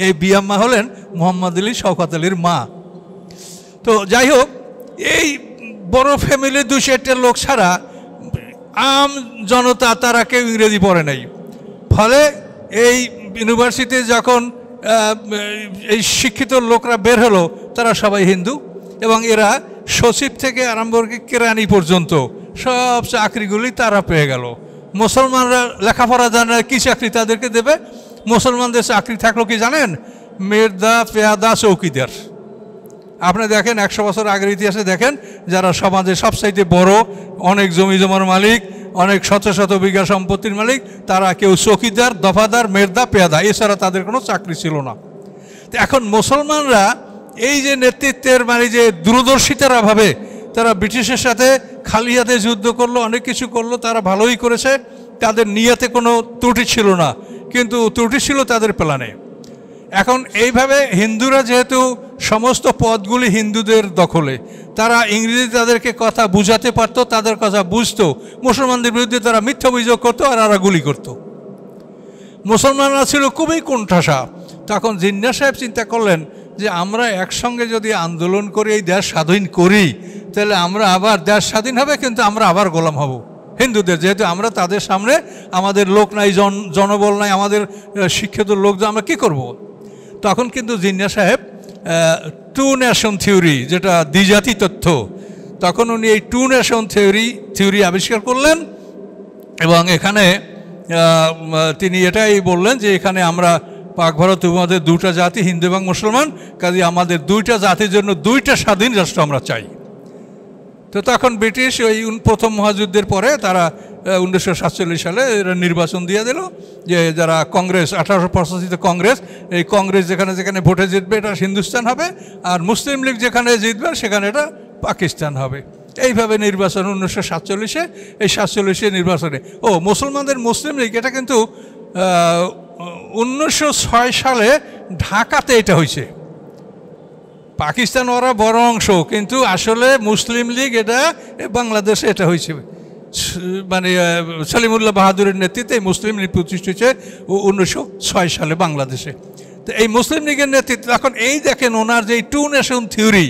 এই বিয়াম্মা হলেন মোহাম্মদ আলী, শওকত আলীর মা। তো যাই হোক, এই বড় ফ্যামিলির 2-4টা লোক ছাড়া আম জনতা তারা কেউ ইংরেজি পড়ে নাই। ফলে এই ইউনিভার্সিটিতে যখন এই শিক্ষিত লোকরা বের হলো, তারা সবাই হিন্দু, এবং এরা সচিব থেকে আরম্ভ করে কেরানি পর্যন্ত সব চাকরিগুলি তারা পেয়ে গেল। মুসলমানরা লেখাপড়া জানে, কি চাকরি তাদেরকে দেবে? মুসলমানদের চাকরি থাকলো কি জানেন? মেরদা, পেয়াদা, চৌকিদার। আপনি দেখেন 100 বছর আগের ইতিহাসে দেখেন, যারা সমাজে সবচাইতে বড়, অনেক জমি জমার মালিক, অনেক শত শত বিঘা সম্পত্তির মালিক, তারা কেউ চৌকিদার, দফাদার, মেরদা, পেয়াদা, এছাড়া তাদের কোনো চাকরি ছিল না। তো এখন মুসলমানরা এই যে নেতৃত্বের যে দূরদর্শিতার অভাবে তারা ব্রিটিশের সাথে খালি হাতে যুদ্ধ করলো, অনেক কিছু করলো, তারা ভালোই করেছে, তাদের নিয়াতে কোনো ত্রুটি ছিল না, কিন্তু ত্রুটি ছিল তাদের প্ল্যানে। এখন এইভাবে হিন্দুরা যেহেতু সমস্ত পদগুলি হিন্দুদের দখলে, তারা ইংরেজি তাদেরকে কথা বুঝাতে পারতো, তাদের কথা বুঝতো, মুসলমানদের বিরুদ্ধে তারা মিথ্যা অভিযোগ করতো আর এরা গুলি করতো। মুসলমানরা ছিল খুবই কোণঠাসা। তখন জিন্নাহ সাহেব চিন্তা করলেন যে আমরা একসঙ্গে যদি আন্দোলন করে এই দেশ স্বাধীন করি, তাহলে আমরা আবার দেশ স্বাধীন হবে, কিন্তু আমরা আবার গোলাম হব হিন্দুদের, যেহেতু আমরা তাদের সামনে, আমাদের লোক নাই, জনবল নাই, আমাদের শিক্ষিত লোক, আমরা কি করব। তখন কিন্তু জিন্নাহ সাহেব 2 নেশন থিওরি, যেটা দ্বিজাতি তথ্য, তখন উনি এই 2 নেশন থিওরি আবিষ্কার করলেন, এবং এখানে তিনি এটাই বললেন যে এখানে আমরা পাক ভারত উপমহাদেশে 2টা জাতি, হিন্দু এবং মুসলমান, কাজে আমাদের 2টা জাতির জন্য 2টা স্বাধীন রাষ্ট্র আমরা চাই। তো তখন ব্রিটিশ ওই প্রথম মহাযুদ্ধের পরে তারা 1947 সালে এরা নির্বাচন দিয়ে দিল যে যারা কংগ্রেস, 1885 কংগ্রেস, এই কংগ্রেস যেখানে যেখানে ভোটে জিতবে এটা হিন্দুস্তান হবে, আর মুসলিম লীগ যেখানে জিতবে সেখানে এটা পাকিস্তান হবে। এইভাবে নির্বাচন 1947-এ, এই 47 নির্বাচনে মুসলমানদের মুসলিম লীগ, এটা কিন্তু 1906 সালে ঢাকাতে এটা হয়েছে। পাকিস্তান ওরা বড় অংশ, কিন্তু আসলে মুসলিম লীগ এটা বাংলাদেশে এটা হয়েছে, সলিমুল্লাহ বাহাদুরের নেতৃত্বে মুসলিম লীগ প্রতিষ্ঠিত হয়েছে 1906 সালে বাংলাদেশে। তো এই মুসলিম লীগের নেতৃত্বে এখন এই দেখেন ওনার যে 2 নেশন থিওরি,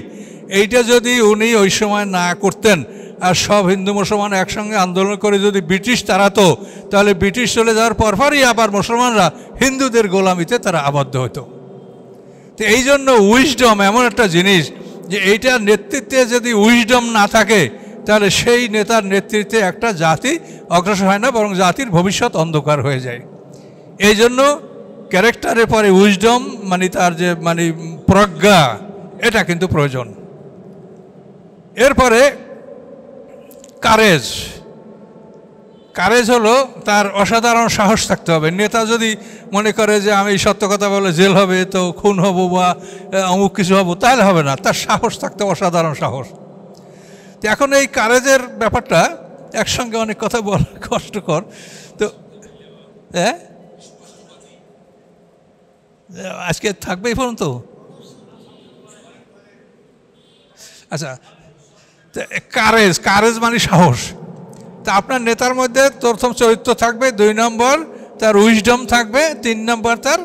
এইটা যদি উনি ওই সময় না করতেন আর সব হিন্দু মুসলমান একসঙ্গে আন্দোলন করে যদি ব্রিটিশ তাড়াতো, তাহলে ব্রিটিশ চলে যাওয়ার পরপরই আবার মুসলমানরা হিন্দুদের গোলামিতে তারা আবদ্ধ হতো। তো এই জন্য উইজডম এমন একটা জিনিস যে এইটার নেতৃত্বে যদি উইজডম না থাকে, তাহলে সেই নেতার নেতৃত্বে একটা জাতি অগ্রসর হয় না, বরং জাতির ভবিষ্যৎ অন্ধকার হয়ে যায়। এই জন্য ক্যারেক্টারের পরে উইজডম, তার যে প্রজ্ঞা, এটা কিন্তু প্রয়োজন। এরপরে কারেজ হলো তার অসাধারণ সাহস থাকতে হবে। নেতা যদি মনে করে যে আমি সত্য কথা বলে জেল হবে, তো খুন হব বা অমুক কিছু হব, তাহলে হবে না। তার সাহস থাকতে, অসাধারণ সাহস। তো এখন এই কারেজের ব্যাপারটা একসঙ্গে অনেক কথা বলা কষ্টকর। তো হ্যাঁ, আজকে থাকবে এই পর্যন্ত। আচ্ছা, কারেজ, কারেজ মানে সাহস। তা আপনার নেতার মধ্যে প্রথম চরিত্র থাকবে, 2 নম্বর তার উইজডম থাকবে, 3 নম্বর তার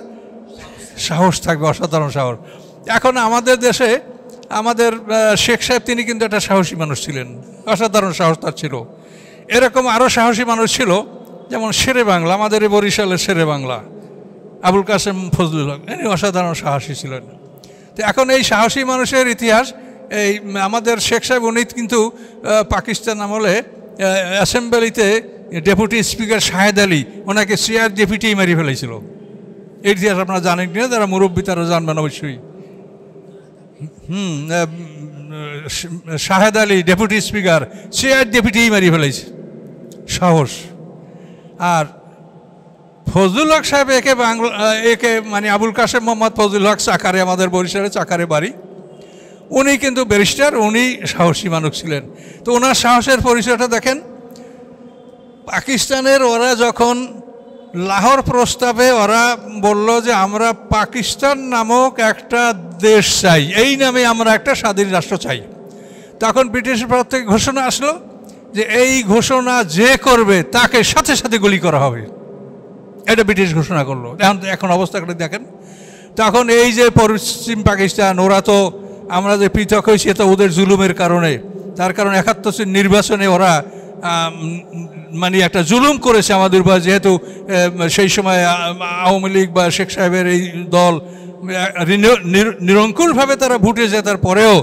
সাহস থাকবে, অসাধারণ সাহস। এখন আমাদের দেশে আমাদের শেখ সাহেব, তিনি কিন্তু একটা সাহসী মানুষ ছিলেন, অসাধারণ সাহস তার ছিল। এরকম আরও সাহসী মানুষ ছিল, যেমন শেরে বাংলা, আমাদের এই বরিশালের শেরে বাংলা আবুল কাসেম ফজলুল হক, ইনি অসাধারণ সাহসী ছিলেন। তো এখন এই সাহসী মানুষের ইতিহাস, এই আমাদের শেখ সাহেব উনি কিন্তু পাকিস্তান আমলে অ্যাসেম্বলিতে ডেপুটি স্পিকার শাহেদ আলী ওনাকে সিআর ডেপুটি মারি ফেলেছিল। এই ইতিহাস আপনারা জানেন কিনা, যারা মুরব্বী তারা জানবেন অবশ্যই। Shahed Ali deputy speaker CR deputy মারি ফেলেছে, সাহস। আর ফজলুল হক সাহেব একে মানে আবুল কাসেম মোহাম্মদ ফজলুল হক চাকারে, আমাদের বরিশালে চাকারে বাড়ি, উনি কিন্তু ব্যারিস্টার, উনি সাহসী মানুষ ছিলেন। তো ওনার সাহসের পরিচয়টা দেখেন। পাকিস্তানের ওরা যখন লাহোর প্রস্তাবে ওরা বলল যে আমরা পাকিস্তান নামক একটা দেশ চাই, এই নামে আমরা একটা স্বাধীন রাষ্ট্র চাই, তখন ব্রিটিশের পক্ষ থেকে ঘোষণা আসলো যে এই ঘোষণা যে করবে তাকে সাথে সাথে গুলি করা হবে। এটা ব্রিটিশ ঘোষণা করলো। এখন অবস্থাটা দেখেন। তখন এই যে পশ্চিম পাকিস্তান, ওরা তো আমরা যে পৃথক হয়েছি এটা ওদের জুলুমের কারণে, তার কারণ 71 নির্বাচনে ওরা মানে একটা জুলুম করেছে আমাদের উপর। যেহেতু সেই সময় আওয়ামী লীগ বা শেখ সাহেবের এই দল নিরঙ্কুশভাবে তারা ভোটে জেতার পরেও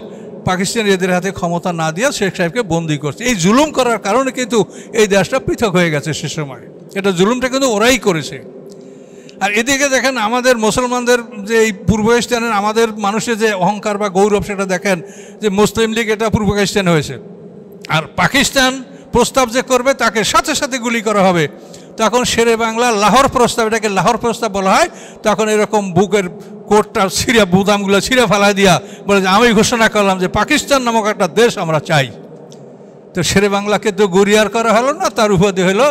পাকিস্তানি এদের হাতে ক্ষমতা না দিয়ে শেখ সাহেবকে বন্দি করছে। এই জুলুম করার কারণে কিন্তু এই দেশটা পৃথক হয়ে গেছে সে সময়। এটা জুলুমটা কিন্তু ওরাই করেছে। আর এদিকে দেখেন আমাদের মুসলমানদের যে এই পূর্ব পাকিস্তানের আমাদের মানুষের যে অহংকার বা গৌরব, সেটা দেখেন যে মুসলিম লীগ এটা পূর্ব পাকিস্তানে হয়েছে, আর পাকিস্তান প্রস্তাব যে করবে তাকে সাথে সাথে গুলি করা হবে। তখন শেরে বাংলা লাহোর প্রস্তাব, এটাকে লাহোর প্রস্তাব বলা হয়, তখন এরকম বুকের কোটটা ছিঁড়ে, বুদামগুলো ছিঁড়ে ফেলা দিয়া বলে যে আমি ঘোষণা করলাম যে পাকিস্তান নামক একটা দেশ আমরা চাই। তো শেরে বাংলাকে তো গুরিয়ার করা হলো না, তার উপাধি হলো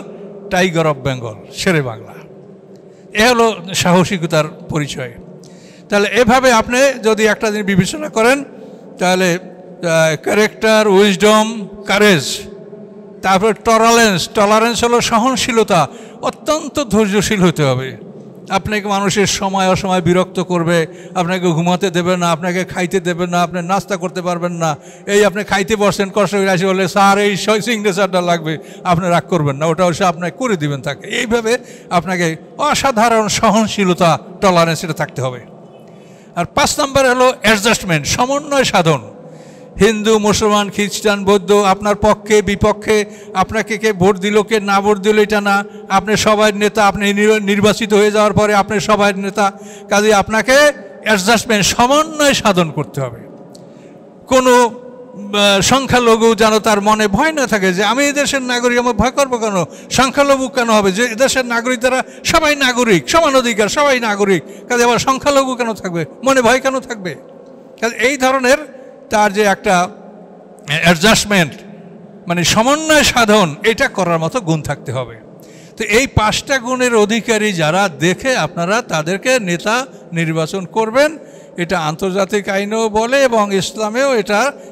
টাইগার অফ বেঙ্গল, শেরে বাংলা। এ হলো সাহসিকতার পরিচয়। তাহলে এভাবে আপনি যদি একটা জিনিস বিবেচনা করেন, তাহলে ক্যারেক্টার, উইজডম, কারেজ, তারপর টলারেন্স হলো সহনশীলতা। অত্যন্ত ধৈর্যশীল হতে হবে। আপনাকে মানুষের সময় অসময় বিরক্ত করবে, আপনাকে ঘুমাতে দেবে না, আপনাকে খাইতে দেবে না, আপনি নাস্তা করতে পারবেন না। এই আপনি খাইতে বসছেন, কষ্ট করে আসি বলে স্যার এই সিগনেচারটা লাগবে, আপনি রাগ করবেন না, ওটা সে আপনাকে করে দিবেন তাকে। এইভাবে আপনাকে অসাধারণ সহনশীলতা, টলারেন্স, এটা থাকতে হবে। আর 5 নম্বর হলো অ্যাডজাস্টমেন্ট, সমন্বয় সাধন। হিন্দু, মুসলমান, খ্রিস্টান, বৌদ্ধ, আপনার পক্ষে বিপক্ষে, আপনাকে কে ভোট দিল কে না ভোট দিল এটা না, আপনি সবার নেতা, আপনি নির্বাচিত হয়ে যাওয়ার পরে আপনি সবার নেতা। কাজে আপনাকে অ্যাডজাস্টমেন্ট, সমন্বয় সাধন করতে হবে। কোনো সংখ্যালঘু যেন তার মনে ভয় না থাকে যে আমি এই দেশের নাগরিক, আমার ভয় করবো কেন, সংখ্যালঘু কেন হবে, যে দেশের নাগরিক তারা সবাই নাগরিক, সমান অধিকার, সবাই নাগরিক, কাজে আবার সংখ্যালঘু কেন থাকবে, মনে ভয় কেন থাকবে। কাজে এই ধরনের তার যে একটা অ্যাডজাস্টমেন্ট, মানে সমন্বয় সাধন, এটা করার মতো গুণ থাকতে হবে। তো এই 5টা গুণের অধিকারী যারা দেখে আপনারা তাদেরকে নেতা নির্বাচন করবেন। এটা আন্তর্জাতিক আইনেও বলে এবং ইসলামেও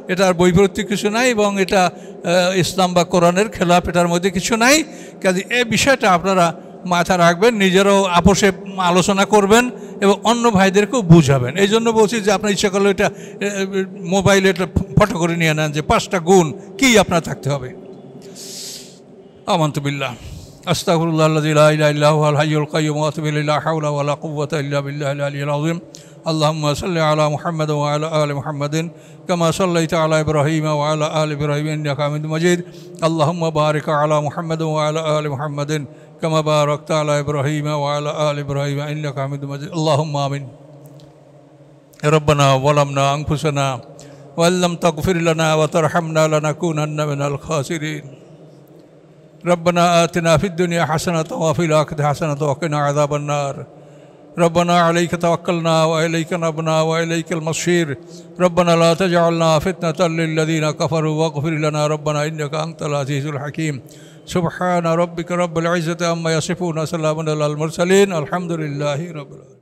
এটার বৈপরীত্য কিছু নাই, এবং এটা ইসলাম বা কোরআনের খেলাফ, এটার মধ্যে কিছু নাই। কাজে এই বিষয়টা আপনারা মাথা রাখবেন, নিজেরাও আপোষে আলোচনা করবেন এবং অন্য ভাইদেরকেও বুঝাবেন। এই জন্য বলছি যে আপনার ইচ্ছা করলে এটা মোবাইলে এটা ফটো করে নিয়ে নেন যে 5টা গুণ কী আপনার থাকতে হবে। আমানতু বিল্লাহ, আস্তাগফিরুল্লাহ আল্লাযী লা ইলাহা ইল্লা হুয়াল হাইয়ুল কাইয়্যুম ওয়া আতুবু ইলাইহি, লা হাওলা ওয়া লা কুওয়াতা ইল্লা বিল্লাহিল আলিয়্যিল আযীম। আল্লাহুম্মা সাল্লি আলা মুহাম্মাদ ওয়া আলা আলি মুহাম্মাদিন কামা সাল্লাইতা আলা ইব্রাহিম ওয়া আলা আলি ইব্রাহিম ইন্নাকা হামিদুম মাজিদ। আল্লাহুম্মা বারিক আলা মুহাম্মাদ ওয়া আলা আলি মুহাম্মাদিন কামা বারাকতা আলা ইব্রাহিম ওয়া আলা আলি ইব্রাহিম ইন্নাকা হামিদুম মাজিদ। আল্লাহুম্মা আমিন। রব্বানা যালামনা আনফুসানা ওয়া লাম তাগফির লানা ওয়া তারহামনা লানাকুনান্না মিনাল খাসিরিন। रब्बना आतिना फिद दुनिया हसनत व फिल आखिरति हसनत व क़िना अज़ाबन नार रब्बना अलैका तवक्कलना व इलैका नबना व इलैकल मसीर रब्बना ला तजअलना फितनतल लिल्लज़ीना कफ़रू वग़फ़िर लना रब्बना इन्नका अंतल अज़ीज़ुल हकीम सुब्हान रब्बिका रब्बिल इज़्ज़ति अम्मा यसिफून व सलामुन अलल मुरसलीन अल्हम्दुलिल्लाहि रब्बिल आलमीन।